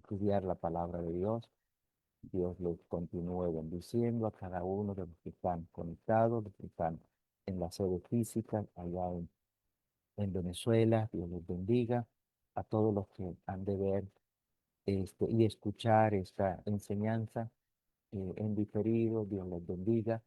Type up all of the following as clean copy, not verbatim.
estudiar la palabra de Dios. Dios los continúe bendiciendo a cada uno de los que están conectados, los que están en la sede física, allá en Venezuela. Dios los bendiga. A todos los que han de ver y escuchar esta enseñanza en diferido, Dios les bendiga.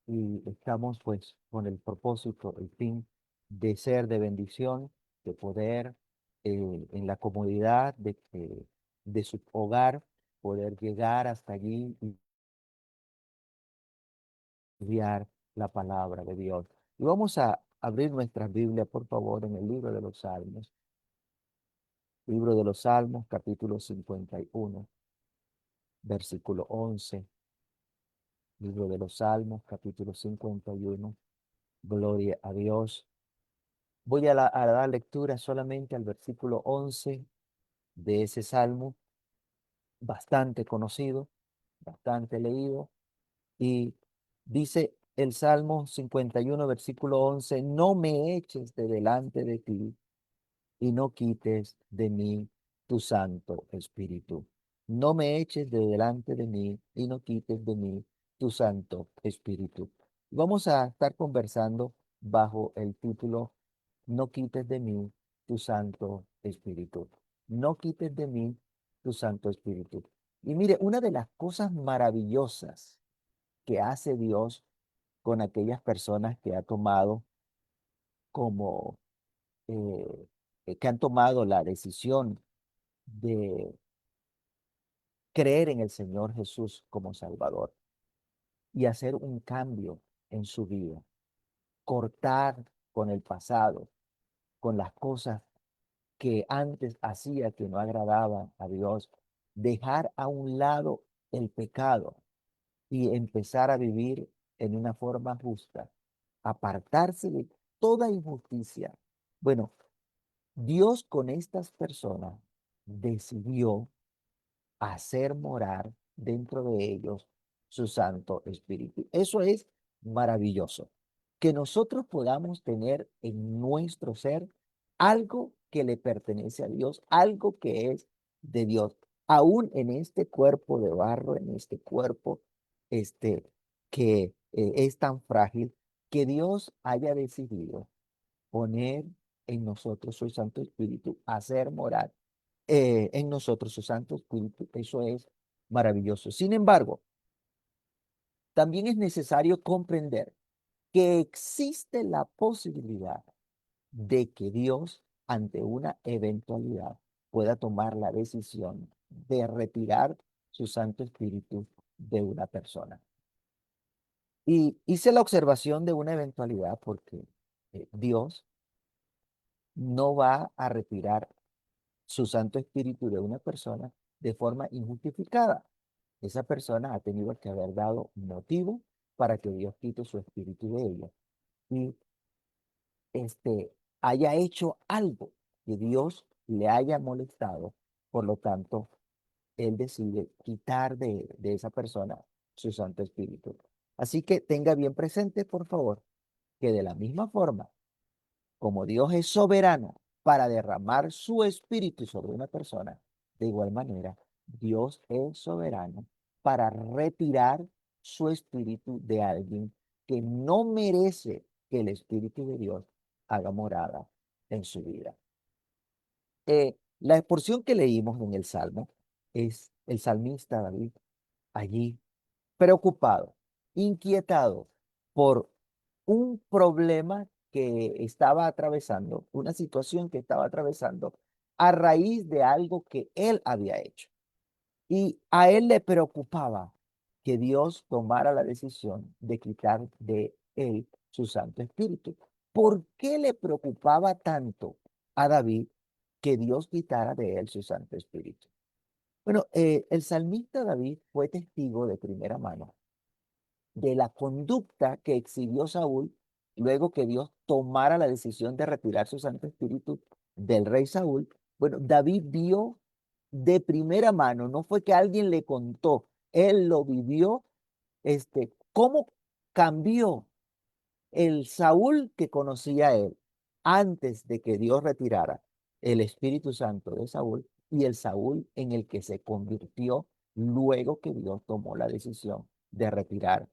Y estamos pues con el propósito, el fin de ser de bendición, de poder en la comodidad de su hogar, poder llegar hasta allí y estudiar la palabra de Dios. Y vamos a abrir nuestra Biblia, por favor, en el libro de los Salmos. Libro de los Salmos, capítulo 51, versículo 11. Libro de los Salmos, capítulo 51. Gloria a Dios. Voy a dar lectura solamente al versículo 11 de ese salmo, bastante conocido, bastante leído, y dice el Salmo 51, versículo 11: no me eches de delante de ti y no quites de mí tu Santo Espíritu. No me eches de delante de mí y no quites de mí tu Santo Espíritu. Vamos a estar conversando bajo el título: no quites de mí tu Santo Espíritu. No quites de mí tu Santo Espíritu. Y mire, una de las cosas maravillosas que hace Dios con aquellas personas que ha tomado como que han tomado la decisión de creer en el Señor Jesús como Salvador y hacer un cambio en su vida, cortar con el pasado, con las cosas que antes hacía que no agradaban a Dios, dejar a un lado el pecado y empezar a vivir en una forma justa, apartarse de toda injusticia. Bueno, Dios con estas personas decidió hacer morar dentro de ellos su Santo Espíritu. Eso es maravilloso. Que nosotros podamos tener en nuestro ser algo que le pertenece a Dios, algo que es de Dios, aún en este cuerpo de barro, en este cuerpo este, que es tan frágil, que Dios haya decidido poner en nosotros su Santo Espíritu, hacer morar en nosotros su Santo Espíritu. Eso es maravilloso. Sin embargo, también es necesario comprender que existe la posibilidad de que Dios, ante una eventualidad, pueda tomar la decisión de retirar su Santo Espíritu de una persona. Y hice la observación de una eventualidad porque Dios no va a retirar su Santo Espíritu de una persona de forma injustificada. Esa persona ha tenido que haber dado motivo para que Dios quite su espíritu de ella y haya hecho algo que Dios le haya molestado. Por lo tanto, Él decide quitar de esa persona su Santo Espíritu. Así que tenga bien presente, por favor, que de la misma forma como Dios es soberano para derramar su espíritu sobre una persona, de igual manera, Dios es soberano para retirar su espíritu de alguien que no merece que el espíritu de Dios haga morada en su vida. La porción que leímos en el Salmo es el salmista David allí preocupado, inquietado por un problema que estaba atravesando, una situación que estaba atravesando a raíz de algo que él había hecho. Y a él le preocupaba que Dios tomara la decisión de quitar de él su Santo Espíritu. ¿Por qué le preocupaba tanto a David que Dios quitara de él su Santo Espíritu? Bueno, el salmista David fue testigo de primera mano de la conducta que exhibió Saúl luego que Dios tomara la decisión de retirar su Santo Espíritu del rey Saúl. Bueno, David vio de primera mano, no fue que alguien le contó, él lo vivió, cómo cambió el Saúl que conocía a él antes de que Dios retirara el Espíritu Santo de Saúl. y el Saúl en el que se convirtió luego que Dios tomó la decisión de retirar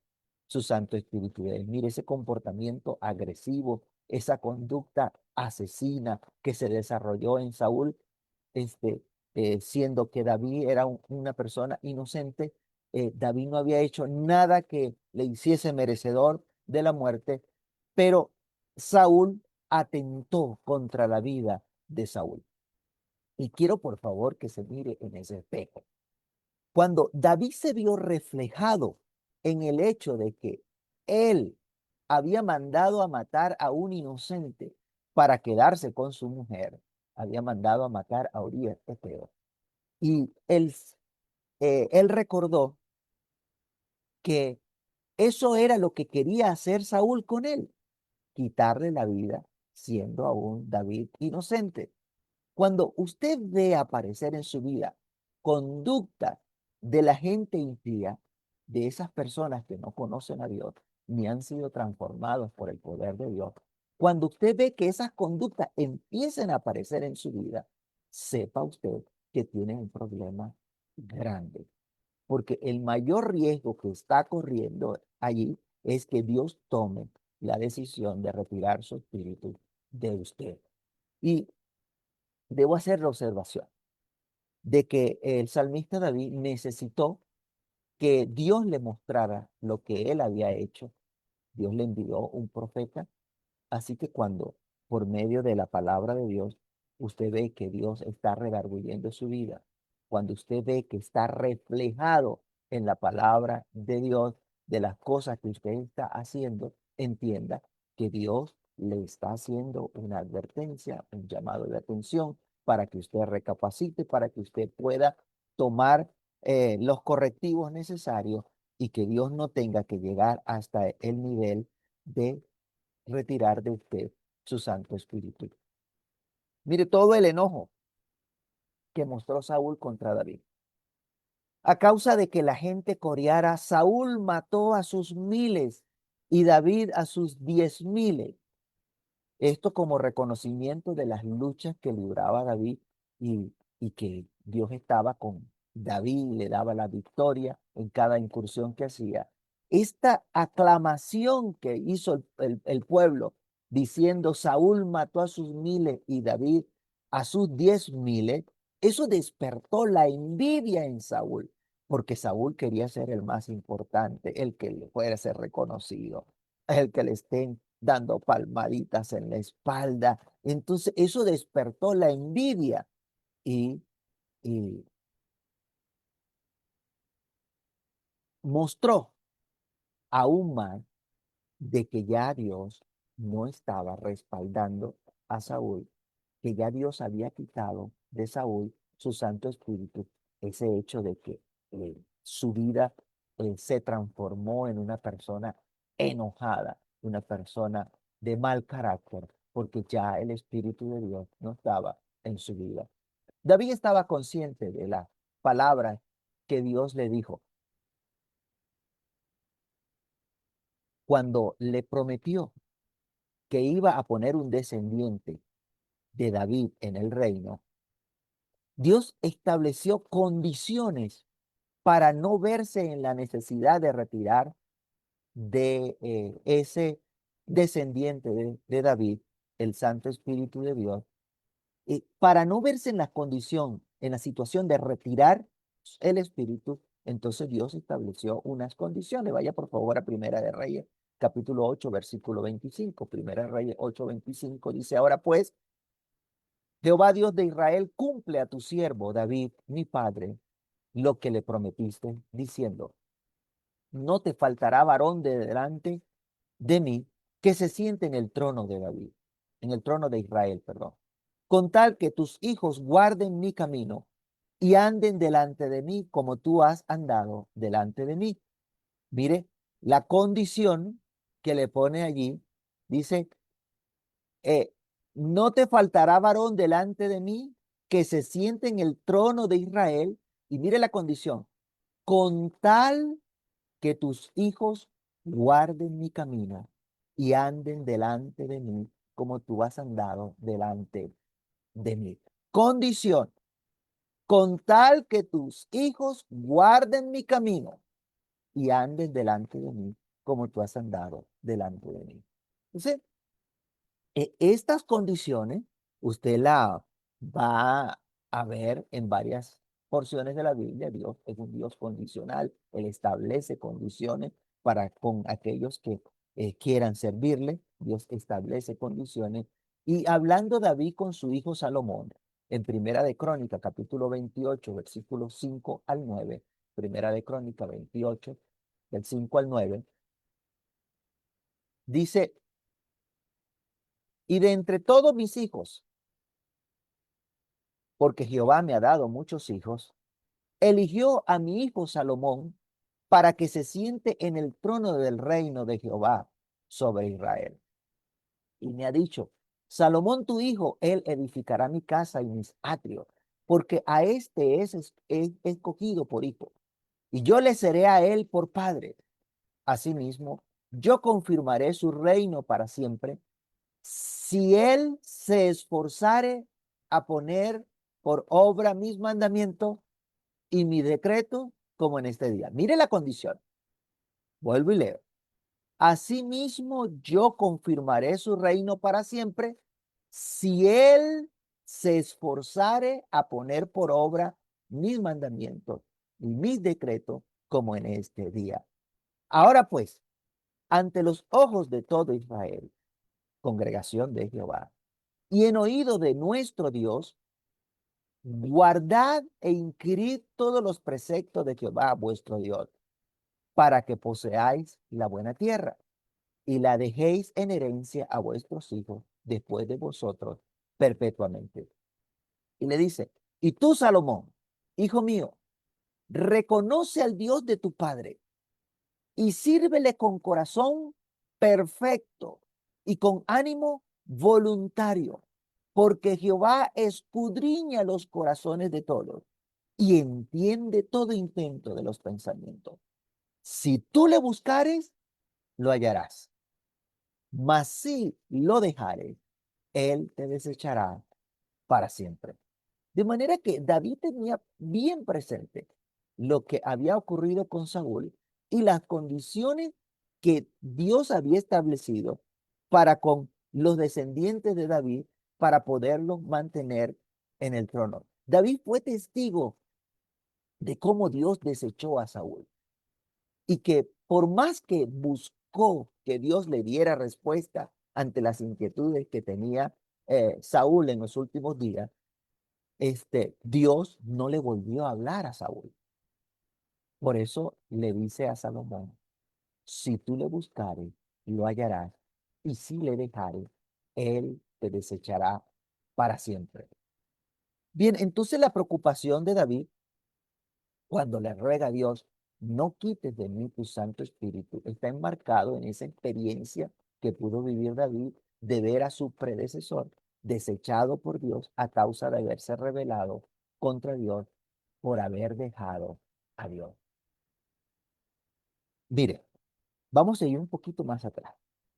su Santo Espíritu de él. Mire ese comportamiento agresivo, esa conducta asesina que se desarrolló en Saúl, este, siendo que David era una persona inocente. David no había hecho nada que le hiciese merecedor de la muerte, pero Saúl atentó contra la vida de Saúl. Y quiero por favor que se mire en ese espejo. Cuando David se vio reflejado en el hecho de que él había mandado a matar a un inocente para quedarse con su mujer, había mandado a matar a Urías Eteo. Y él recordó que eso era lo que quería hacer Saúl con él, quitarle la vida siendo aún David inocente. Cuando usted ve aparecer en su vida conducta de la gente impía, de esas personas que no conocen a Dios ni han sido transformados por el poder de Dios, cuando usted ve que esas conductas empiecen a aparecer en su vida, sepa usted que tiene un problema grande, porque el mayor riesgo que está corriendo allí es que Dios tome la decisión de retirar su espíritu de usted. Y debo hacer la observación de que el salmista David necesitó que Dios le mostrara lo que él había hecho. Dios le envió un profeta. Así que cuando por medio de la palabra de Dios usted ve que Dios está redarguyendo su vida, cuando usted ve que está reflejado en la palabra de Dios de las cosas que usted está haciendo, entienda que Dios le está haciendo una advertencia, un llamado de atención para que usted recapacite, para que usted pueda tomar los correctivos necesarios y que Dios no tenga que llegar hasta el nivel de retirar de usted su Santo Espíritu. Mire todo el enojo que mostró Saúl contra David. A causa de que la gente coreara, Saúl mató a sus miles y David a sus 10,000. Esto como reconocimiento de las luchas que libraba David y que Dios estaba con David y le daba la victoria en cada incursión que hacía. Esta aclamación que hizo el pueblo diciendo Saúl mató a sus miles y David a sus 10,000, eso despertó la envidia en Saúl, porque Saúl quería ser el más importante, el que le fuera a ser reconocido, el que le estén dando palmaditas en la espalda. Entonces eso despertó la envidia y, y mostró aún más de que ya Dios no estaba respaldando a Saúl, que ya Dios había quitado de Saúl su Santo Espíritu, ese hecho de que su vida se transformó en una persona enojada, una persona de mal carácter, porque ya el Espíritu de Dios no estaba en su vida. David estaba consciente de la palabra que Dios le dijo cuando le prometió que iba a poner un descendiente de David en el reino. Dios estableció condiciones para no verse en la necesidad de retirar de ese descendiente de David, el Santo Espíritu de Dios, para no verse en la condición, en la situación de retirar el Espíritu. Entonces Dios estableció unas condiciones. Vaya por favor a Primera de Reyes, capítulo 8, versículo 25. Primera de Reyes 8, 25 dice, ahora pues, Jehová Dios de Israel cumple a tu siervo David, mi padre, lo que le prometiste, diciendo, no te faltará varón de delante de mí que se siente en el trono de David, en el trono de Israel, perdón, con tal que tus hijos guarden mi camino y anden delante de mí como tú has andado delante de mí. Mire, la condición que le pone allí, dice, eh, no te faltará varón delante de mí que se siente en el trono de Israel. Y mire la condición, con tal que tus hijos guarden mi camino y anden delante de mí como tú has andado delante de mí. Condición, con tal que tus hijos guarden mi camino y anden delante de mí como tú has andado delante de mí. Entonces, estas condiciones usted la va a ver en varias porciones de la Biblia. Dios es un Dios condicional. Él establece condiciones para con aquellos que quieran servirle. Dios establece condiciones. Y hablando David con su hijo Salomón, en Primera de Crónica, capítulo 28, versículos 5 al 9, Primera de Crónica 28, del 5 al 9, dice, y de entre todos mis hijos, porque Jehová me ha dado muchos hijos, eligió a mi hijo Salomón para que se siente en el trono del reino de Jehová sobre Israel. Y me ha dicho, Salomón tu hijo, él edificará mi casa y mis atrios, porque a este es escogido por hijo, y yo le seré a él por padre. Asimismo, yo confirmaré su reino para siempre, si él se esforzare a poner por obra mis mandamientos y mi decreto como en este día. Mire la condición. Vuelvo y leo. Asimismo, yo confirmaré su reino para siempre si él se esforzare a poner por obra mis mandamientos y mis decretos como en este día. Ahora pues, ante los ojos de todo Israel, congregación de Jehová, y en oído de nuestro Dios, guardad e inquirid todos los preceptos de Jehová vuestro Dios, para que poseáis la buena tierra y la dejéis en herencia a vuestros hijos después de vosotros perpetuamente. Y le dice, y tú, Salomón, hijo mío, reconoce al Dios de tu padre y sírvele con corazón perfecto y con ánimo voluntario, porque Jehová escudriña los corazones de todos y entiende todo intento de los pensamientos. Si tú le buscares, lo hallarás, mas si lo dejares, él te desechará para siempre. De manera que David tenía bien presente lo que había ocurrido con Saúl y las condiciones que Dios había establecido para con los descendientes de David para poderlos mantener en el trono. David fue testigo de cómo Dios desechó a Saúl y que por más que buscó que Dios le diera respuesta ante las inquietudes que tenía Saúl en los últimos días, Dios no le volvió a hablar a Saúl. Por eso le dice a Salomón, si tú le buscares, lo hallarás, y si le dejares, él te desechará para siempre. Bien, entonces la preocupación de David, cuando le ruega a Dios, no quites de mí tu Santo Espíritu, está enmarcado en esa experiencia que pudo vivir David de ver a su predecesor desechado por Dios a causa de haberse rebelado contra Dios por haber dejado a Dios. Mire, vamos a ir un poquito más atrás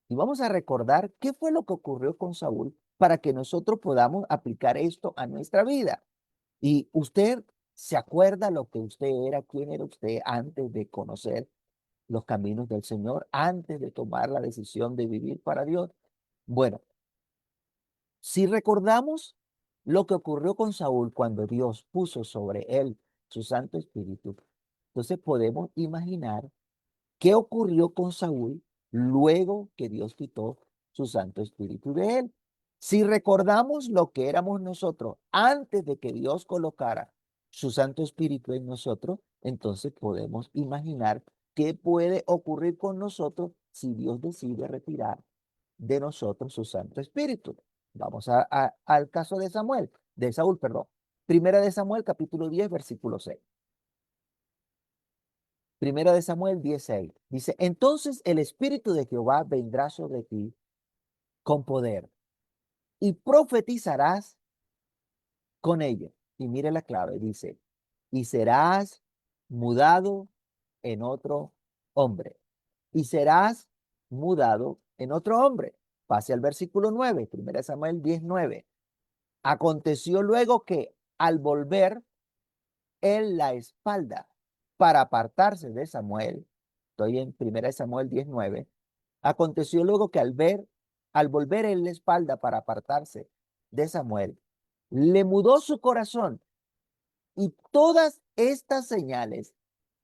y vamos a recordar qué fue lo que ocurrió con Saúl para que nosotros podamos aplicar esto a nuestra vida. Y usted se acuerda lo que usted era, quién era usted antes de conocer los caminos del Señor, antes de tomar la decisión de vivir para Dios. Bueno, si recordamos lo que ocurrió con Saúl cuando Dios puso sobre él su Santo Espíritu, entonces podemos imaginar qué ocurrió con Saúl luego que Dios quitó su Santo Espíritu de él. Si recordamos lo que éramos nosotros antes de que Dios colocara su Santo Espíritu en nosotros, entonces podemos imaginar qué puede ocurrir con nosotros si Dios decide retirar de nosotros su Santo Espíritu. Vamos al caso de Samuel, de Saúl, perdón. Primera de Samuel, capítulo 10, versículo 6. Primera de Samuel 10:6. Dice, entonces el Espíritu de Jehová vendrá sobre ti con poder y profetizarás con ella. Y mire la clave, dice, y serás mudado en otro hombre. Y serás mudado en otro hombre. Pase al versículo 9, 1 Samuel 10:9. Aconteció luego que al volver él la espalda para apartarse de Samuel, estoy en 1 Samuel 19, aconteció luego que al volver él la espalda para apartarse de Samuel, le mudó su corazón y todas estas señales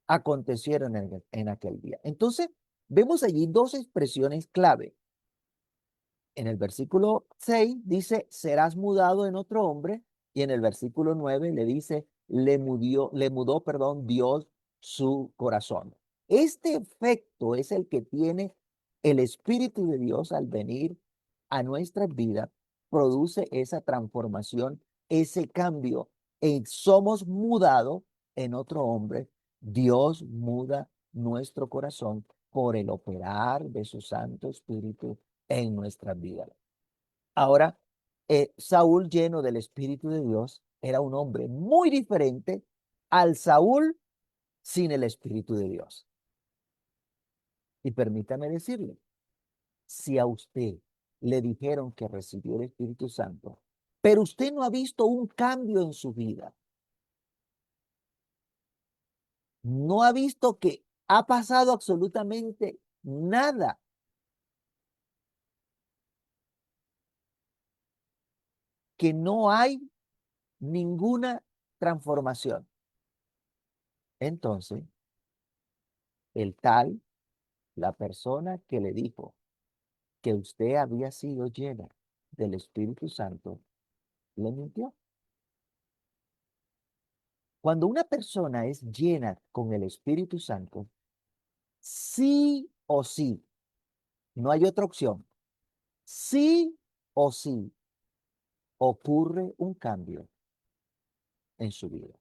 acontecieron en aquel día. Entonces, vemos allí dos expresiones clave. En el versículo 6 dice, serás mudado en otro hombre, y en el versículo 9 le dice, le mudó, perdón, Dios su corazón. Este efecto es el que tiene el Espíritu de Dios al venir a nuestras vidas, produce esa transformación, ese cambio, y somos mudados en otro hombre. Dios muda nuestro corazón por el operar de su Santo Espíritu en nuestras vidas. Ahora, Saúl, lleno del Espíritu de Dios, era un hombre muy diferente al Saúl sin el Espíritu de Dios. Y permítame decirle, si a usted le dijeron que recibió el Espíritu Santo, pero usted no ha visto un cambio en su vida, no ha visto que ha pasado absolutamente nada, que no hay ninguna transformación, entonces el tal, la persona que le dijo que usted había sido llena del Espíritu Santo, le mintió. Cuando una persona es llena con el Espíritu Santo, sí o sí, no hay otra opción, sí o sí ocurre un cambio en su vida.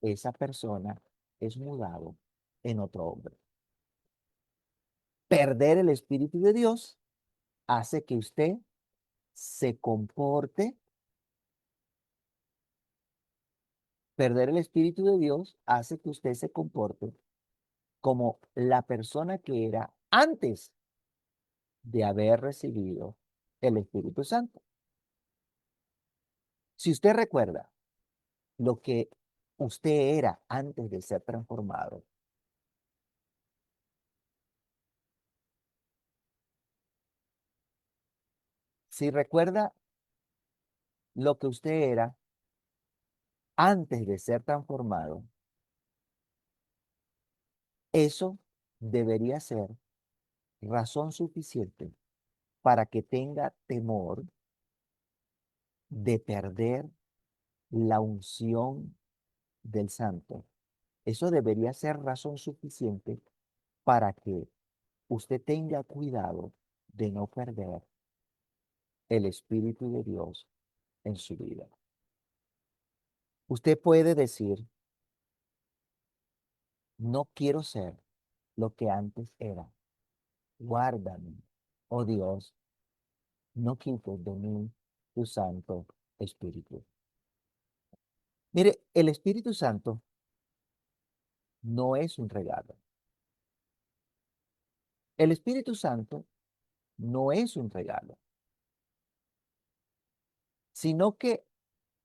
Esa persona es mudado en otro hombre. Perder el Espíritu de Dios hace que usted se comporte. Perder el Espíritu de Dios hace que usted se comporte como la persona que era antes de haber recibido el Espíritu Santo. Si usted recuerda lo que usted era antes de ser transformado, si recuerda lo que usted era antes de ser transformado, eso debería ser razón suficiente para que tenga temor de perder la unción del santo. Eso debería ser razón suficiente para que usted tenga cuidado de no perder el Espíritu de Dios en su vida. Usted puede decir, no quiero ser lo que antes era. Guárdame, oh Dios, no quites de mí tu Santo Espíritu. Mire, el Espíritu Santo no es un regalo. El Espíritu Santo no es un regalo, sino que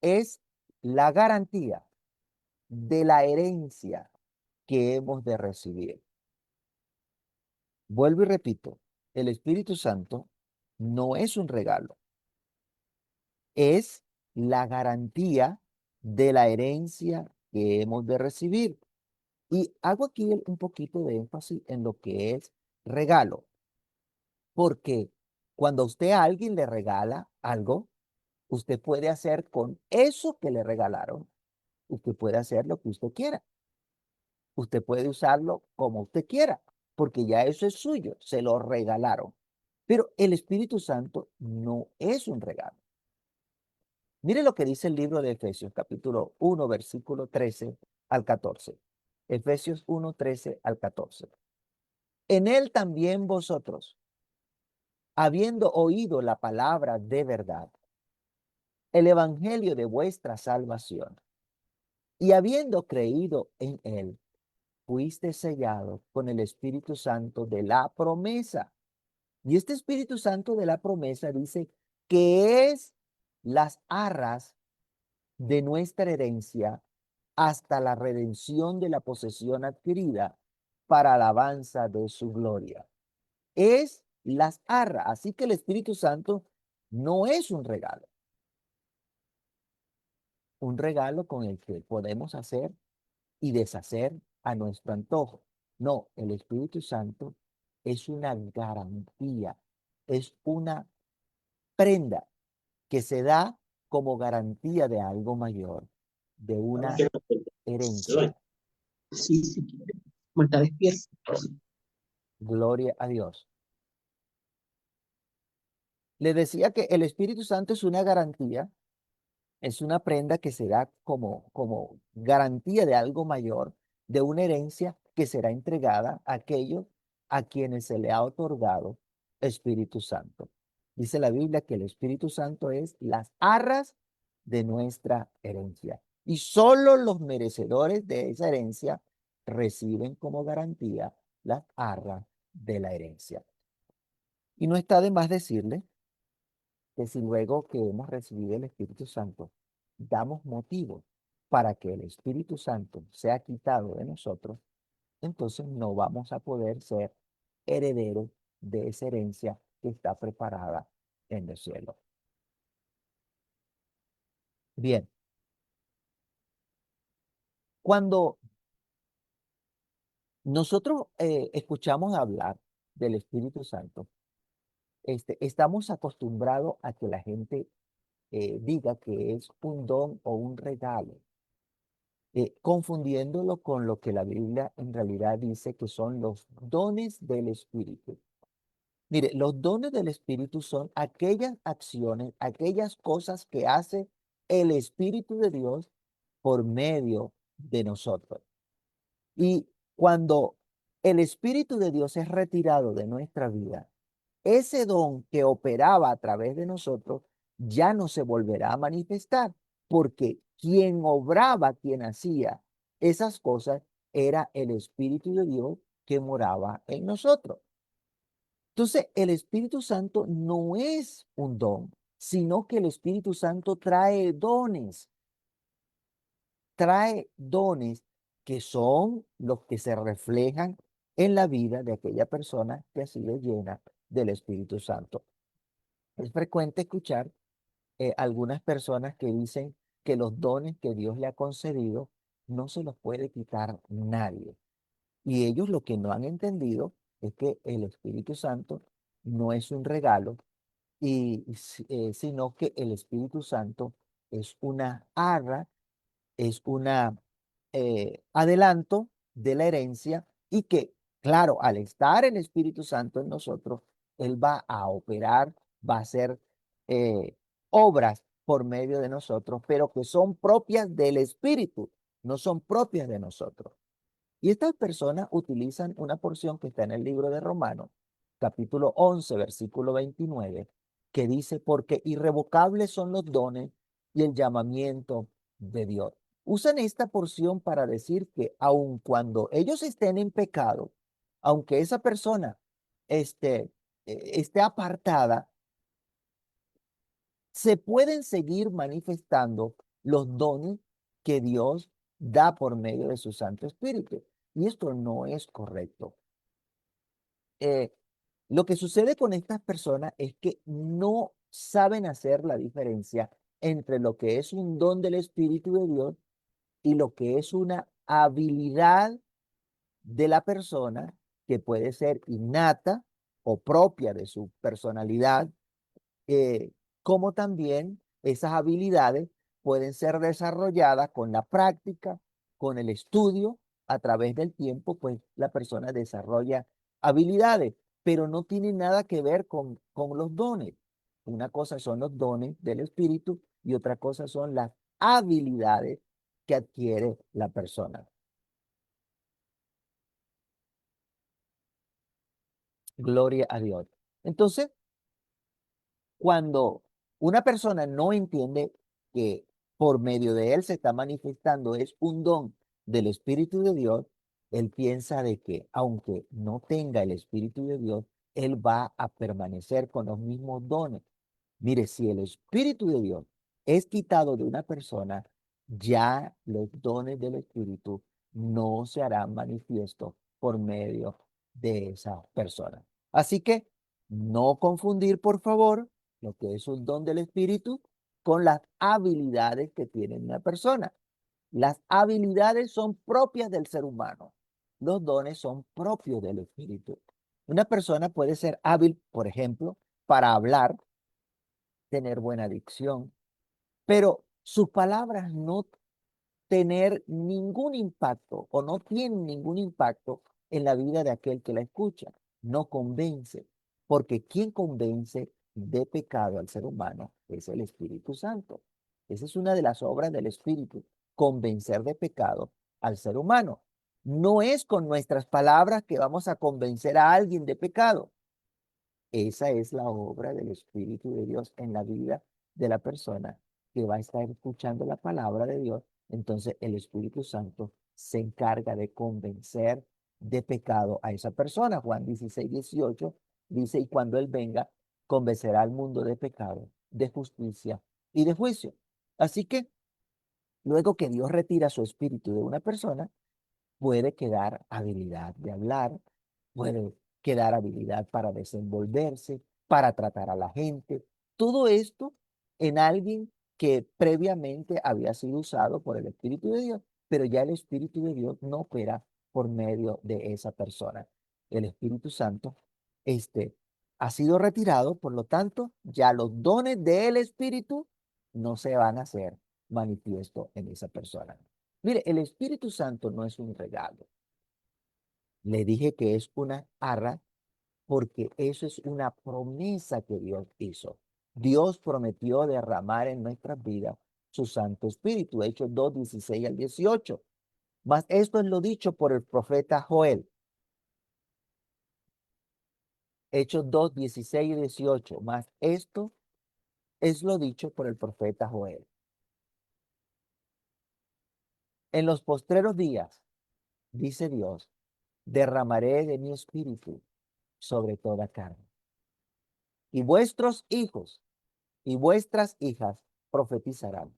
es la garantía de la herencia que hemos de recibir. Vuelvo y repito, el Espíritu Santo no es un regalo, es la garantía de la herencia que hemos de recibir. Y hago aquí un poquito de énfasis en lo que es regalo, porque cuando usted a alguien le regala algo, usted puede hacer con eso que le regalaron, usted puede hacer lo que usted quiera. Usted puede usarlo como usted quiera, porque ya eso es suyo, se lo regalaron. Pero el Espíritu Santo no es un regalo. Mire lo que dice el libro de Efesios, capítulo 1, versículo 13 al 14. Efesios 1, 13 al 14. En él también vosotros, habiendo oído la palabra de verdad, el evangelio de vuestra salvación, y habiendo creído en él, fuiste sellado con el Espíritu Santo de la promesa. Y este Espíritu Santo de la promesa dice que es las arras de nuestra herencia hasta la redención de la posesión adquirida para alabanza de su gloria. Es las arras. Así que el Espíritu Santo no es un regalo con el que podemos hacer y deshacer a nuestro antojo. No, el Espíritu Santo es una garantía, es una prenda que se da como garantía de algo mayor, de una herencia. Sí, sí, como está despierto. Gloria a Dios. Le decía que el Espíritu Santo es una garantía, es una prenda que se da como garantía de algo mayor, de una herencia que será entregada a aquellos a quienes se le ha otorgado Espíritu Santo. Dice la Biblia que el Espíritu Santo es las arras de nuestra herencia. Y solo los merecedores de esa herencia reciben como garantía las arras de la herencia. Y no está de más decirle que si luego que hemos recibido el Espíritu Santo, damos motivo para que el Espíritu Santo sea quitado de nosotros, entonces no vamos a poder ser herederos de esa herencia que está preparada en el cielo. Bien, cuando nosotros escuchamos hablar del Espíritu Santo, estamos acostumbrados a que la gente diga que es un don o un regalo, confundiéndolo con lo que la Biblia en realidad dice que son los dones del Espíritu. Mire, los dones del Espíritu son aquellas acciones, aquellas cosas que hace el Espíritu de Dios por medio de nosotros. Y cuando el Espíritu de Dios es retirado de nuestra vida, ese don que operaba a través de nosotros ya no se volverá a manifestar, porque quien obraba, quien hacía esas cosas, era el Espíritu de Dios que moraba en nosotros. Entonces, el Espíritu Santo no es un don, sino que el Espíritu Santo trae dones que son los que se reflejan en la vida de aquella persona que ha sido llena del Espíritu Santo. Es frecuente escuchar algunas personas que dicen que los dones que Dios le ha concedido no se los puede quitar nadie. Y ellos lo que no han entendido es que el Espíritu Santo no es un regalo, sino que el Espíritu Santo es una arra, es una adelanto de la herencia y que, claro, al estar el Espíritu Santo en nosotros, Él va a operar, va a hacer eh, obras por medio de nosotros, pero que son propias del Espíritu, no son propias de nosotros. Y estas personas utilizan una porción que está en el libro de Romanos, capítulo 11, versículo 29, que dice, porque irrevocables son los dones y el llamamiento de Dios. Usan esta porción para decir que aun cuando ellos estén en pecado, aunque esa persona esté apartada, se pueden seguir manifestando los dones que Dios da por medio de su Santo Espíritu. Y esto no es correcto. Eh, lo que sucede con estas personas es que no saben hacer la diferencia entre lo que es un don del Espíritu de Dios y lo que es una habilidad de la persona que puede ser innata o propia de su personalidad, eh, como también esas habilidades pueden ser desarrolladas con la práctica, con el estudio, a través del tiempo, pues la persona desarrolla habilidades, pero no tiene nada que ver con los dones. Una cosa son los dones del espíritu y otra cosa son las habilidades que adquiere la persona. Gloria a Dios. Entonces, cuando una persona no entiende que por medio de él se está manifestando es un don del Espíritu de Dios, él piensa de que aunque no tenga el Espíritu de Dios, él va a permanecer con los mismos dones. Mire, si el Espíritu de Dios es quitado de una persona, ya los dones del Espíritu no se harán manifiesto por medio de esa persona. Así que no confundir, por favor, lo que es un don del Espíritu con las habilidades que tiene una persona. Las habilidades son propias del ser humano. Los dones son propios del Espíritu. Una persona puede ser hábil, por ejemplo, para hablar, tener buena dicción, pero sus palabras no tener ningún impacto o no tienen ningún impacto en la vida de aquel que la escucha. No convence, porque quien convence de pecado al ser humano es el Espíritu Santo. Esa es una de las obras del Espíritu, convencer de pecado al ser humano. No es con nuestras palabras que vamos a convencer a alguien de pecado. Esa es la obra del Espíritu de Dios en la vida de la persona que va a estar escuchando la palabra de Dios. Entonces el Espíritu Santo se encarga de convencer de pecado a esa persona. Juan 16:18 dice, y cuando Él venga, convencerá al mundo de pecado, de justicia y de juicio. Así que luego que Dios retira su espíritu de una persona, puede quedar habilidad de hablar, puede quedar habilidad para desenvolverse, para tratar a la gente. Todo esto en alguien que previamente había sido usado por el Espíritu de Dios, pero ya el Espíritu de Dios no opera por medio de esa persona. El Espíritu Santo, este, ha sido retirado, por lo tanto, ya los dones del Espíritu no se van a hacer manifiesto en esa persona. Mire, el Espíritu Santo no es un regalo. Le dije que es una arra porque eso es una promesa que Dios hizo. Dios prometió derramar en nuestras vidas su Santo Espíritu. Hechos 2:16 al 18. Mas esto es lo dicho por el profeta Joel. Hechos 2:16 y 18. Mas esto es lo dicho por el profeta Joel. En los postreros días, dice Dios, derramaré de mi espíritu sobre toda carne. Y vuestros hijos y vuestras hijas profetizarán.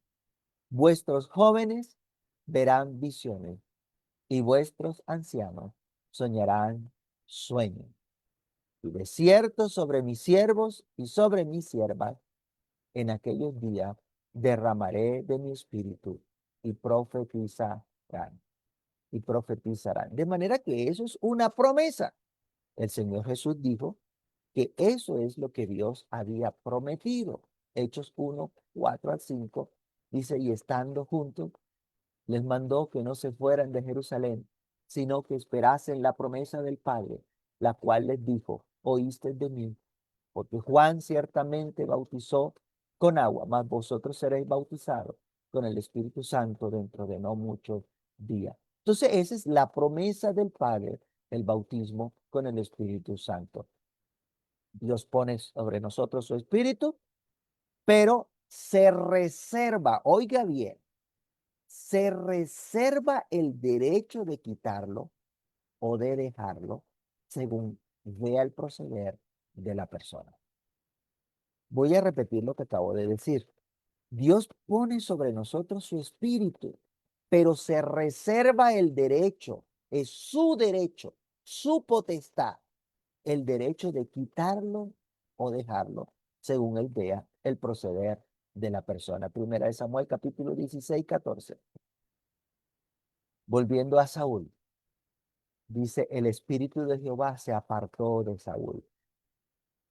Vuestros jóvenes verán visiones y vuestros ancianos soñarán sueños. Y de cierto sobre mis siervos y sobre mis siervas en aquellos días derramaré de mi espíritu y profetizarán. Y profetizarán. De manera que eso es una promesa. El Señor Jesús dijo que eso es lo que Dios había prometido. Hechos 1:4 al 5 dice, y estando juntos, les mandó que no se fueran de Jerusalén, sino que esperasen la promesa del Padre, la cual les dijo, oíste de mí, porque Juan ciertamente bautizó con agua, mas vosotros seréis bautizados con el Espíritu Santo dentro de no muchos días. Entonces, esa es la promesa del Padre, el bautismo con el Espíritu Santo. Dios pone sobre nosotros su Espíritu, pero se reserva, oiga bien, se reserva el derecho de quitarlo o de dejarlo según vea el proceder de la persona. Voy a repetir lo que acabo de decir. Dios pone sobre nosotros su espíritu, pero se reserva el derecho, es su derecho, su potestad, el derecho de quitarlo o dejarlo según él vea el proceder de la persona. Primera de Samuel capítulo 16:14. Volviendo a Saúl, dice, el espíritu de Jehová se apartó de Saúl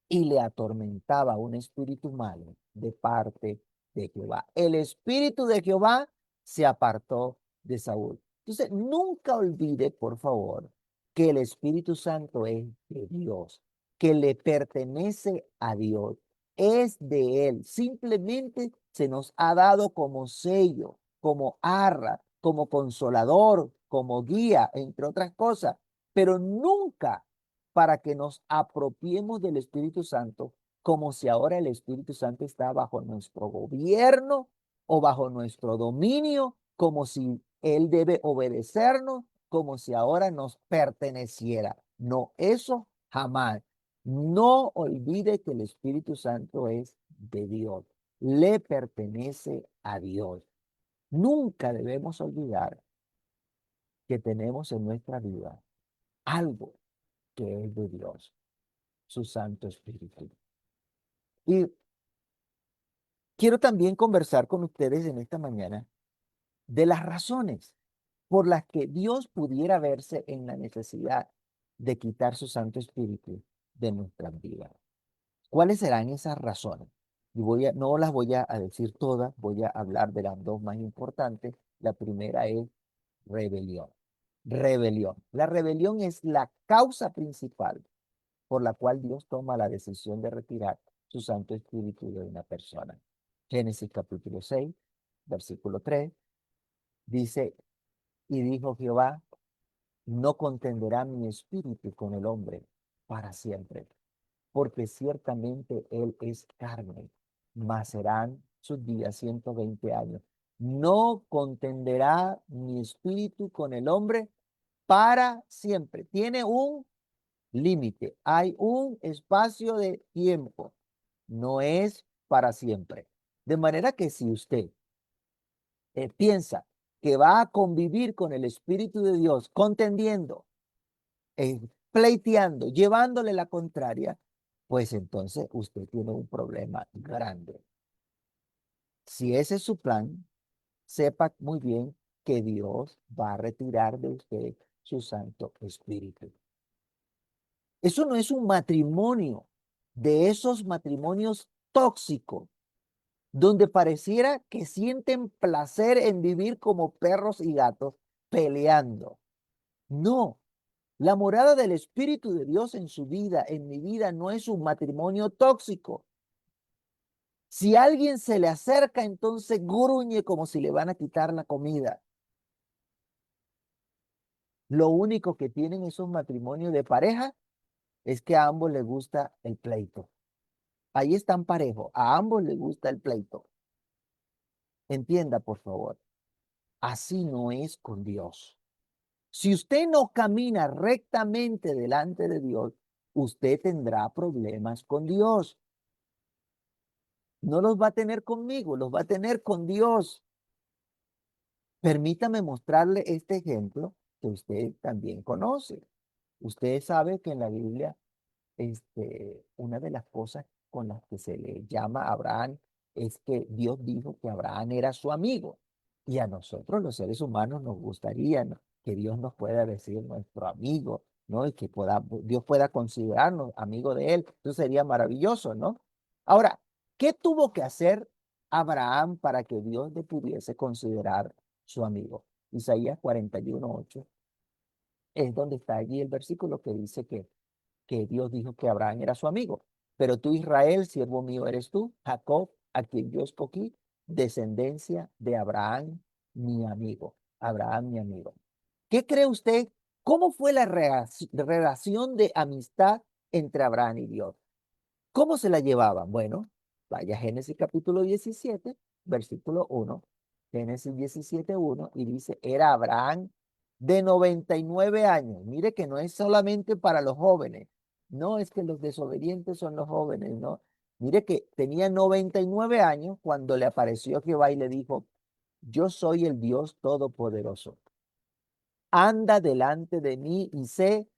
y le atormentaba un espíritu malo de parte de Jehová. El espíritu de Jehová se apartó de Saúl. Entonces, nunca olvide, por favor, que el Espíritu Santo es de Dios, que le pertenece a Dios, es de Él. Simplemente se nos ha dado como sello, como arra, como consolador, como guía, entre otras cosas, pero nunca para que nos apropiemos del Espíritu Santo como si ahora el Espíritu Santo está bajo nuestro gobierno o bajo nuestro dominio, como si Él debe obedecernos, como si ahora nos perteneciera. No, eso jamás. No olvide que el Espíritu Santo es de Dios, le pertenece a Dios. Nunca debemos olvidar que tenemos en nuestra vida algo que es de Dios, su Santo Espíritu. Y quiero también conversar con ustedes en esta mañana de las razones por las que Dios pudiera verse en la necesidad de quitar su Santo Espíritu de nuestras vidas. ¿Cuáles serán esas razones? Y no las voy a decir todas, voy a hablar de las dos más importantes. La primera es rebelión. Rebelión. La rebelión es la causa principal por la cual Dios toma la decisión de retirar su Santo Espíritu de una persona. Génesis capítulo 6, versículo 3, dice, y dijo Jehová, no contenderá mi espíritu con el hombre para siempre, porque ciertamente él es carne, mas serán sus días 120 años. No contenderá mi espíritu con el hombre para siempre. Tiene un límite, hay un espacio de tiempo, no es para siempre. De manera que si usted piensa que va a convivir con el Espíritu de Dios, contendiendo, pleiteando, llevándole la contraria, pues entonces usted tiene un problema grande. Si ese es su plan, sepa muy bien que Dios va a retirar de usted su Santo Espíritu. Eso no es un matrimonio de esos matrimonios tóxicos, donde pareciera que sienten placer en vivir como perros y gatos peleando. No, la morada del Espíritu de Dios en su vida, en mi vida, no es un matrimonio tóxico. Si alguien se le acerca, entonces gruñe como si le van a quitar la comida. Lo único que tienen esos matrimonios de pareja es que a ambos les gusta el pleito. Ahí están parejos, a ambos les gusta el pleito. Entienda, por favor, así no es con Dios. Si usted no camina rectamente delante de Dios, usted tendrá problemas con Dios. No los va a tener conmigo, los va a tener con Dios. Permítame mostrarle este ejemplo que usted también conoce. Usted sabe que en la Biblia, una de las cosas con las que se le llama a Abraham es que Dios dijo que Abraham era su amigo. Y a nosotros, los seres humanos, nos gustaría, ¿no?, que Dios nos pueda decir nuestro amigo, ¿no? Y que Dios pueda considerarnos amigo de él. Eso sería maravilloso, ¿no? Ahora, ¿qué tuvo que hacer Abraham para que Dios le pudiese considerar su amigo? Isaías 41:8 es donde está allí el versículo que dice que Dios dijo que Abraham era su amigo. Pero tú, Israel, siervo mío eres tú, Jacob, a quien yo escogí, descendencia de Abraham, mi amigo. Abraham, mi amigo. ¿Qué cree usted? ¿Cómo fue la relación de amistad entre Abraham y Dios? ¿Cómo se la llevaban? Bueno, vaya a Génesis capítulo 17, versículo 1. Génesis 17:1 y dice, era Abraham de 99 años. Mire que no es solamente para los jóvenes. No es que los desobedientes son los jóvenes, no. Mire que tenía 99 años cuando le apareció Jehová y le dijo, yo soy el Dios Todopoderoso. Anda delante de mí y sé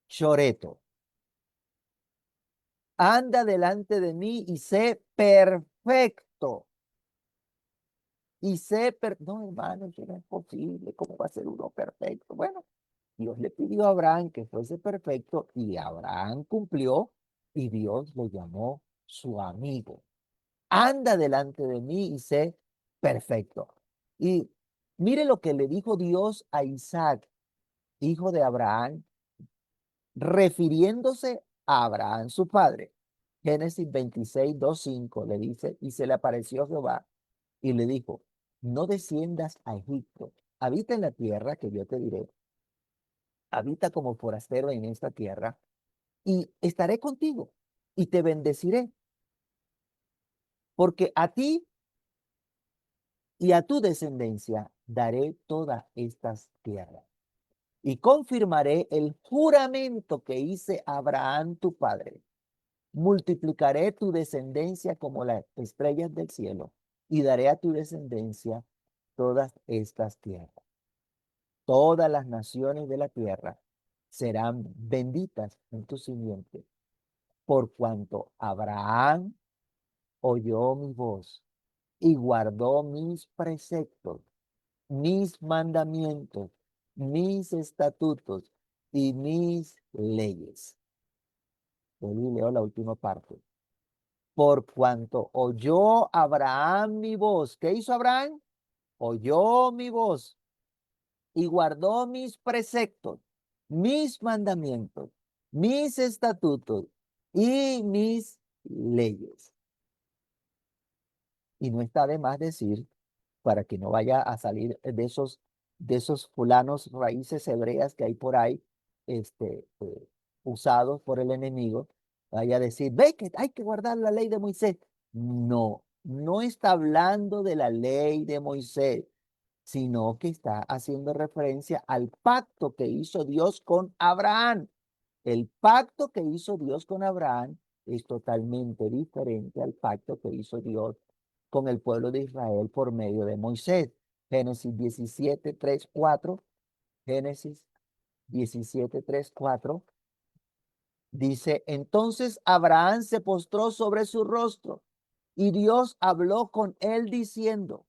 choreto. Anda delante de mí y sé perfecto. No, hermano, eso no es posible. ¿Cómo va a ser uno perfecto? Bueno, Dios le pidió a Abraham que fuese perfecto y Abraham cumplió y Dios lo llamó su amigo. Anda delante de mí y sé perfecto. Y mire lo que le dijo Dios a Isaac, hijo de Abraham, refiriéndose a Abraham, su padre. Génesis 26:2-5 le dice, y se le apareció Jehová y le dijo, no desciendas a Egipto, habita en la tierra que yo te diré, habita como forastero en esta tierra, y estaré contigo y te bendeciré, porque a ti y a tu descendencia daré todas estas tierras. Y confirmaré el juramento que hice a Abraham tu padre. Multiplicaré tu descendencia como las estrellas del cielo y daré a tu descendencia todas estas tierras. Todas las naciones de la tierra serán benditas en tu simiente, por cuanto Abraham oyó mi voz y guardó mis preceptos, mis mandamientos, mis estatutos y mis leyes. Yo leo la última parte. Por cuanto oyó Abraham mi voz. ¿Qué hizo Abraham? Oyó mi voz y guardó mis preceptos, mis mandamientos, mis estatutos y mis leyes. Y no está de más decir, para que no vaya a salir de esos fulanos raíces hebreas que hay por ahí, usados por el enemigo, vaya a decir, ve que hay que guardar la ley de Moisés. No, no está hablando de la ley de Moisés, sino que está haciendo referencia al pacto que hizo Dios con Abraham. El pacto que hizo Dios con Abraham es totalmente diferente al pacto que hizo Dios con el pueblo de Israel por medio de Moisés. Génesis 17, 3, 4. Génesis 17, 3, 4. Dice, entonces Abraham se postró sobre su rostro y Dios habló con él diciendo,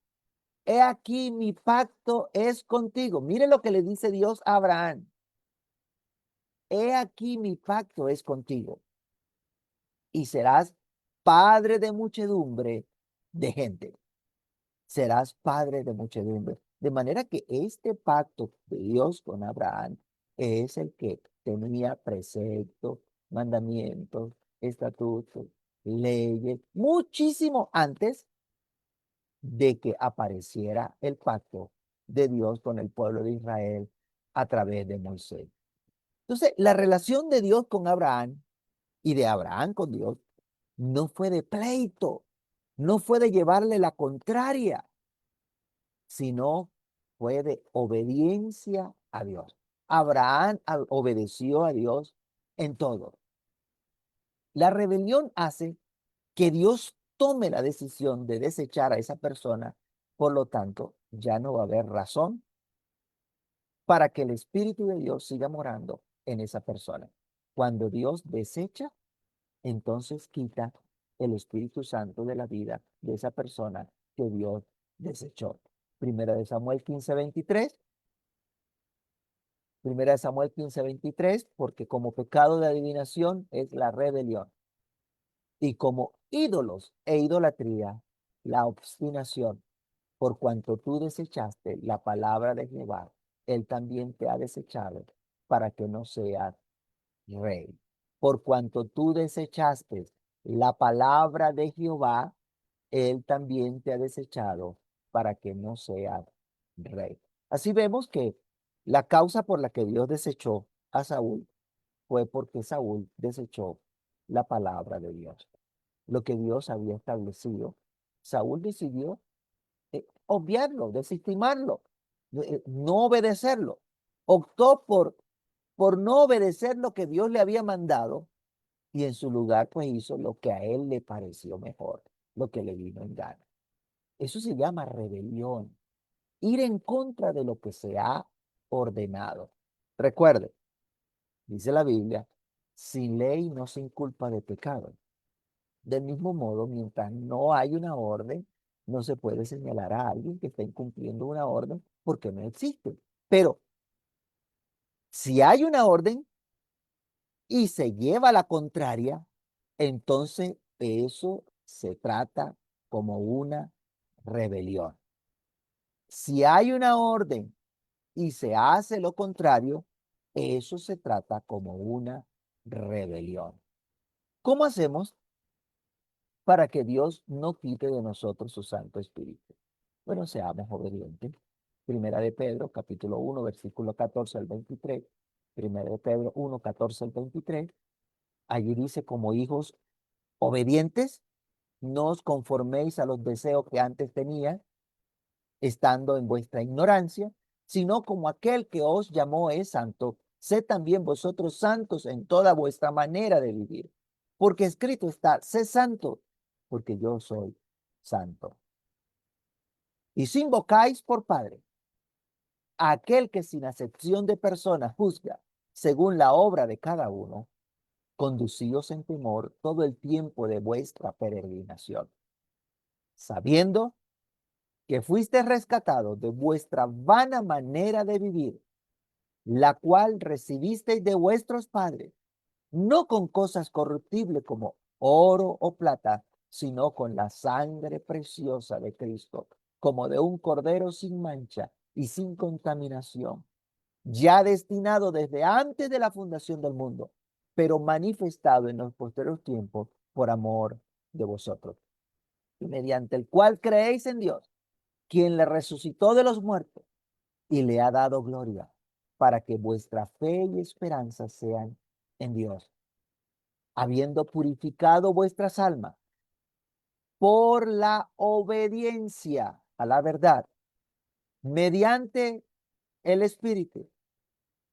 he aquí mi pacto es contigo. Mire lo que le dice Dios a Abraham. He aquí mi pacto es contigo y serás padre de muchedumbre de gente. Serás padre de muchedumbre. De manera que este pacto de Dios con Abraham es el que tenía preceptos, mandamientos, estatutos, leyes, muchísimo antes de que apareciera el pacto de Dios con el pueblo de Israel a través de Moisés. Entonces, la relación de Dios con Abraham y de Abraham con Dios no fue de pleito, no fue de llevarle la contraria, sino fue de obediencia a Dios. Abraham obedeció a Dios en todo. La rebelión hace que Dios tome la decisión de desechar a esa persona, por lo tanto, ya no va a haber razón para que el Espíritu de Dios siga morando en esa persona. Cuando Dios desecha, entonces quita el Espíritu Santo de la vida de esa persona que Dios desechó. Primera de Samuel 15:23. Primera de Samuel 15:23, porque como pecado de adivinación es la rebelión. Y como ídolos e idolatría, la obstinación, por cuanto tú desechaste la palabra de Jehová, él también te ha desechado para que no seas rey. Por cuanto tú desechaste la palabra de Jehová, él también te ha desechado para que no seas rey. Así vemos que la causa por la que Dios desechó a Saúl fue porque Saúl desechó la palabra de Dios. Lo que Dios había establecido, Saúl decidió obviarlo, desestimarlo, no obedecerlo. Optó por no obedecer lo que Dios le había mandado y en su lugar pues hizo lo que a él le pareció mejor, lo que le vino en gana. Eso se llama rebelión, ir en contra de lo que se ha ordenado. Recuerde, dice la Biblia, sin ley no se inculpa de pecado. Del mismo modo, mientras no hay una orden, no se puede señalar a alguien que está incumpliendo una orden porque no existe. Pero si hay una orden y se lleva a la contraria, entonces eso se trata como una rebelión. Si hay una orden y se hace lo contrario, eso se trata como una rebelión. ¿Cómo hacemos para que Dios no quite de nosotros su Santo Espíritu? Bueno, seamos obedientes. Primera de Pedro, capítulo 1, versículo 14 al 23. Primera de Pedro 1, 14 al 23. Allí dice, como hijos obedientes, no os conforméis a los deseos que antes tenía, estando en vuestra ignorancia, sino como aquel que os llamó es santo, sed también vosotros santos en toda vuestra manera de vivir. Porque escrito está, sé santo, porque yo soy santo. Y si invocáis por Padre a aquel que sin acepción de personas juzga según la obra de cada uno, conducíos en temor todo el tiempo de vuestra peregrinación, sabiendo que fuiste rescatados de vuestra vana manera de vivir, la cual recibisteis de vuestros padres, no con cosas corruptibles como oro o plata, sino con la sangre preciosa de Cristo, como de un cordero sin mancha y sin contaminación, ya destinado desde antes de la fundación del mundo, pero manifestado en los posteriores tiempos por amor de vosotros, y mediante el cual creéis en Dios, quien le resucitó de los muertos y le ha dado gloria, para que vuestra fe y esperanza sean en Dios, habiendo purificado vuestras almas por la obediencia a la verdad, mediante el Espíritu,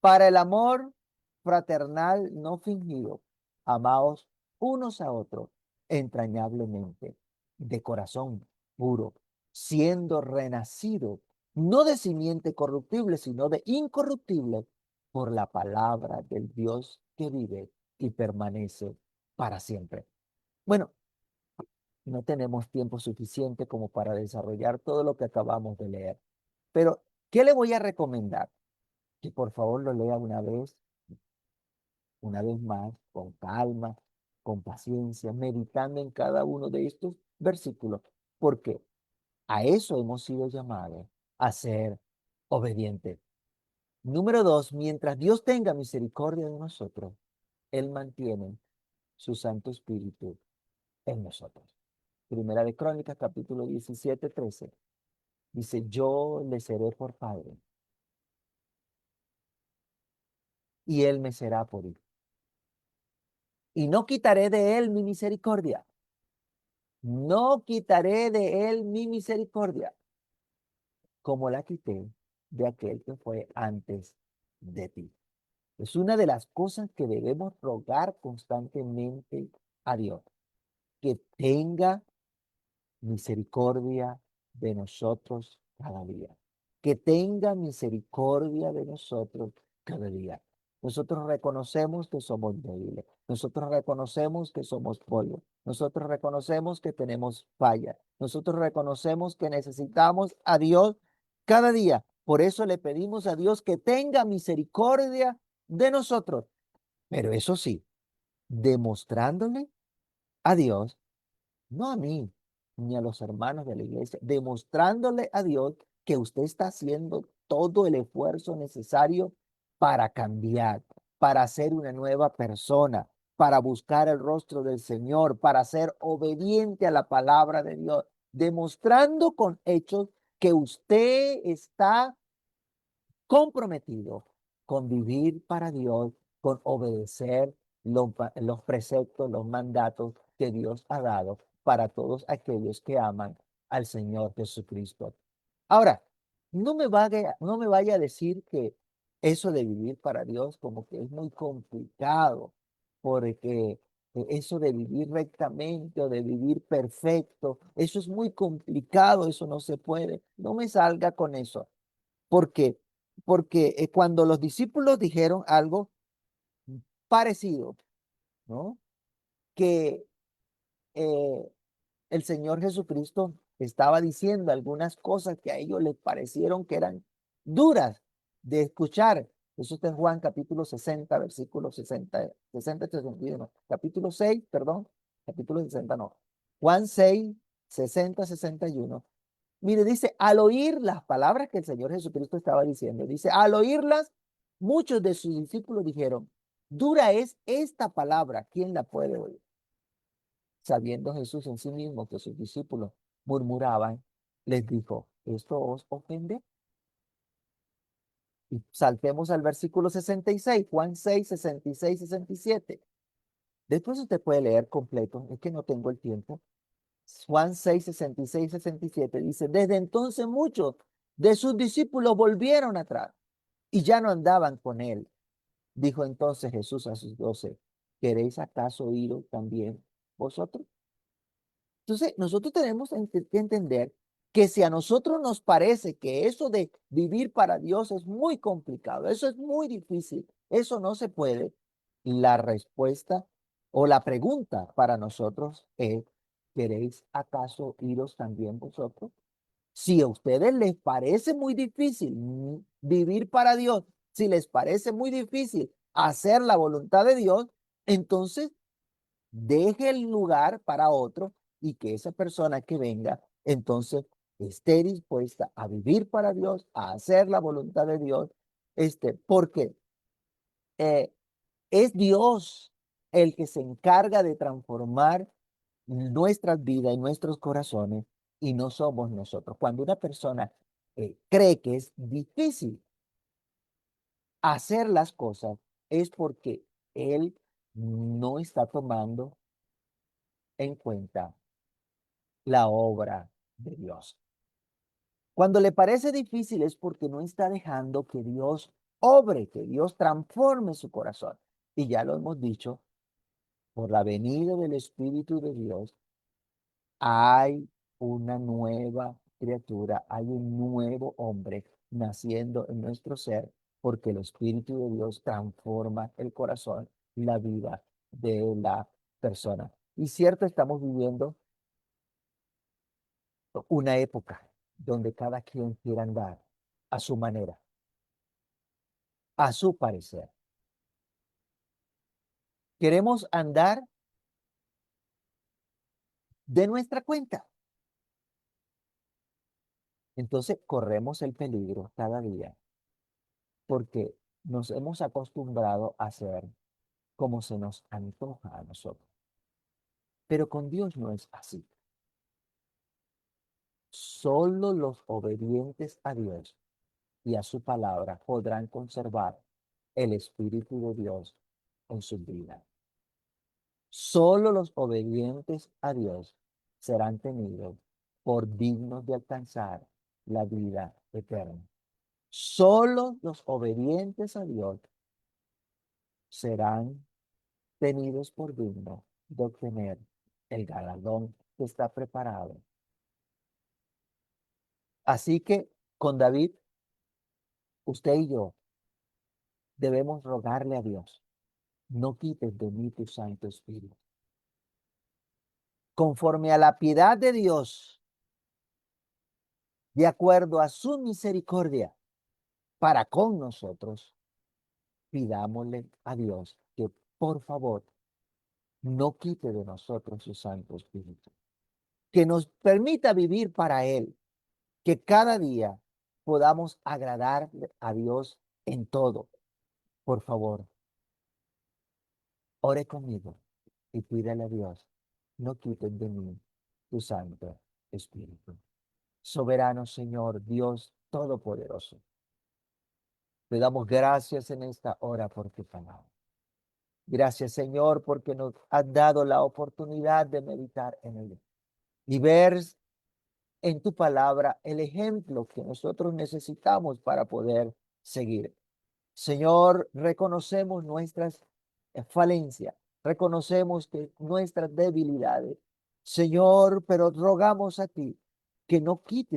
para el amor fraternal no fingido. Amaos unos a otros entrañablemente, de corazón puro, siendo renacido, no de simiente corruptible, sino de incorruptible, por la palabra del Dios que vive y permanece para siempre. Bueno, no tenemos tiempo suficiente como para desarrollar todo lo que acabamos de leer, pero ¿qué le voy a recomendar? Que por favor lo lea una vez más, con calma, con paciencia, meditando en cada uno de estos versículos, porque a eso hemos sido llamados, a ser obedientes. Número dos, mientras Dios tenga misericordia de nosotros, Él mantiene su Santo Espíritu en nosotros. Primera de Crónicas, capítulo 17, 13. Dice, yo le seré por padre y él me será por hijo. Y no quitaré de él mi misericordia. No quitaré de él mi misericordia, como la quité de aquel que fue antes de ti. Es una de las cosas que debemos rogar constantemente a Dios, que tenga misericordia de nosotros cada día. Que tenga misericordia de nosotros cada día. Nosotros reconocemos que somos débiles. Nosotros reconocemos que somos polvo. Nosotros reconocemos que tenemos falla. Nosotros reconocemos que necesitamos a Dios cada día. Por eso le pedimos a Dios que tenga misericordia de nosotros. Pero eso sí, demostrándole a Dios, no a mí, ni a los hermanos de la iglesia, demostrándole a Dios que usted está haciendo todo el esfuerzo necesario para cambiar, para ser una nueva persona, para buscar el rostro del Señor, para ser obediente a la palabra de Dios, demostrando con hechos que usted está comprometido con vivir para Dios, con obedecer los preceptos, los mandatos que Dios ha dado para todos aquellos que aman al Señor Jesucristo. Ahora, no me vaya a decir que eso de vivir para Dios como que es muy complicado, porque eso de vivir rectamente o de vivir perfecto, eso es muy complicado, eso no se puede. No me salga con eso. ¿Por qué? Porque cuando los discípulos dijeron algo parecido, ¿no? Que eh, el Señor Jesucristo estaba diciendo algunas cosas que a ellos les parecieron que eran duras de escuchar. Eso está en Juan capítulo 60, versículo 60, 60, 61. Capítulo 6, perdón, capítulo 60 no. Juan 6, 60, 61. Mire, dice, al oír las palabras que el Señor Jesucristo estaba diciendo, dice, al oírlas, muchos de sus discípulos dijeron, dura es esta palabra, ¿quién la puede oír? Sabiendo Jesús en sí mismo que sus discípulos murmuraban, les dijo, ¿esto os ofende? Y saltemos al versículo 66, Juan 6, 66, 67. Después usted puede leer completo, es que no tengo el tiempo. Juan 6, 66, 67 dice, desde entonces muchos de sus discípulos volvieron atrás y ya no andaban con él. Dijo entonces Jesús a sus 12, ¿queréis acaso ir también vosotros? Entonces, nosotros tenemos que entender que si a nosotros nos parece que eso de vivir para Dios es muy complicado, eso es muy difícil, eso no se puede, la respuesta o la pregunta para nosotros es, ¿queréis acaso iros también vosotros? Si a ustedes les parece muy difícil vivir para Dios, si les parece muy difícil hacer la voluntad de Dios, entonces deje el lugar para otro y que esa persona que venga, entonces esté dispuesta a vivir para Dios, a hacer la voluntad de Dios, porque eh, es Dios el que se encarga de transformar nuestras vidas y nuestros corazones y no somos nosotros. Cuando una persona cree que es difícil hacer las cosas, es porque él no está tomando en cuenta la obra de Dios. Cuando le parece difícil es porque no está dejando que Dios obre, que Dios transforme su corazón. Y ya lo hemos dicho, por la venida del Espíritu de Dios, hay una nueva criatura, hay un nuevo hombre naciendo en nuestro ser, porque el Espíritu de Dios transforma el corazón y la vida de la persona. Y cierto, estamos viviendo una época donde cada quien quiere andar a su manera, a su parecer. Queremos andar de nuestra cuenta. Entonces corremos el peligro cada día porque nos hemos acostumbrado a hacer como se nos antoja a nosotros. Pero con Dios no es así. Solo los obedientes a Dios y a su palabra podrán conservar el Espíritu de Dios en su vida. Solo los obedientes a Dios serán tenidos por dignos de alcanzar la vida eterna. Solo los obedientes a Dios serán tenidos por dignos de obtener el galardón que está preparado. Así que con David, usted y yo debemos rogarle a Dios, no quites de mí tu Santo Espíritu. Conforme a la piedad de Dios, de acuerdo a su misericordia para con nosotros, pidámosle a Dios que por favor no quite de nosotros su Santo Espíritu, que nos permita vivir para Él, que cada día podamos agradar a Dios en todo. Por favor, ore conmigo y pídale a Dios, no quites de mí tu Santo Espíritu. Soberano Señor, Dios Todopoderoso, te damos gracias en esta hora por tu palabra. Gracias, Señor, porque nos has dado la oportunidad de meditar en él y ver en tu palabra el ejemplo que nosotros necesitamos para poder seguir. Señor, reconocemos nuestras falencias, reconocemos que nuestras debilidades, Señor, pero rogamos a ti que no quites